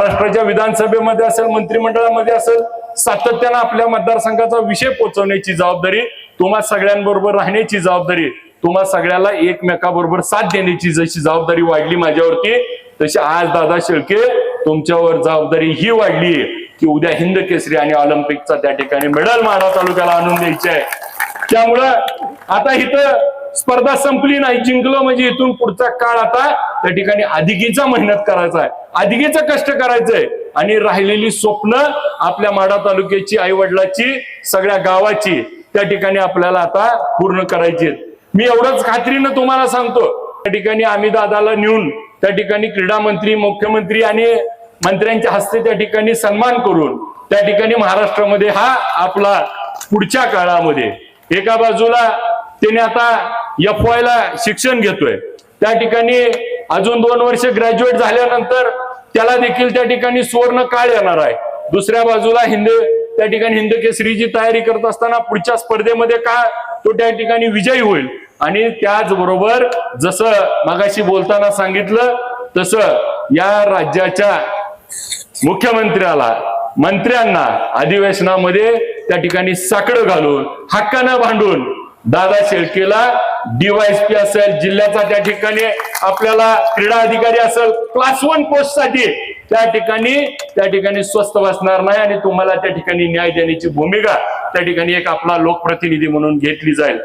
महाराष्ट्राच्या विधानसभेमध्ये असेल, मंत्रिमंडळामध्ये असेल, सातत्यानं आपल्या मतदारसंघाचा विषय पोहोचवण्याची जबाबदारी, तुम्हा सगळ्यांबरोबर राहण्याची जबाबदारी, तुम्हा सगळ्याला एकमेकाबरोबर साथ देण्याची जशी जबाबदारी वाढली माझ्यावरती, तशी आज दादा शेळके तुमच्यावर जबाबदारी ही वाढली की उद्या हिंद केसरी आणि ऑलिम्पिकचा त्या ठिकाणी मेडल माढा तालुक्याला आणून द्यायचे आहे. त्यामुळं आता इथं स्पर्धा संपली नाही, जिंकलो म्हणजे इथून पुढचा काळ आता त्या ठिकाणी अधिकीचा मेहनत करायचा आहे, अधिकीचं कष्ट करायचंय आणि राहिलेली स्वप्न आपल्या माढा तालुक्याची, आई वडिलाची, सगळ्या गावाची त्या ठिकाणी आपल्याला आता पूर्ण करायची आहेत. मी एवढंच खात्रीनं तुम्हाला सांगतो, त्या ठिकाणी आम्ही दादाला नेऊन त्या ठिकाणी क्रीडा मंत्री, मुख्यमंत्री आणि मंत्र्यांच्या हस्ते त्या ठिकाणी सन्मान करून त्या ठिकाणी महाराष्ट्रामध्ये हा आपला पुढच्या काळामध्ये एका बाजूला त्याने आता FY ला शिक्षण घेतोय, त्या ठिकाणी अजून 2 वर्ष ग्रॅज्युएट झाल्यानंतर त्याला देखील त्या ठिकाणी सुवर्ण काळ येणार आहे. दुसऱ्या बाजूला त्या ठिकाणी हिंद केसरीची तयारी करत असताना पुढच्या स्पर्धेमध्ये तो त्या ठिकाणी विजयी होईल. आणि त्याचबरोबर जसं मगाशी बोलताना सांगितलं तसं या राज्याच्या मुख्यमंत्र्याला, मंत्र्यांना अधिवेशनामध्ये त्या ठिकाणी साकडं घालून, हक्कानं भांडून दादा शेळकेला DYSP असेल, जिल्ह्याचा त्या ठिकाणी आपल्याला क्रीडा अधिकारी असेल, क्लास 1 पोस्ट साठी त्या ठिकाणी स्वस्थ बसणार नाही आणि तुम्हाला त्या ठिकाणी न्याय देण्याची भूमिका त्या ठिकाणी एक आपला लोकप्रतिनिधी म्हणून घेतली जाईल.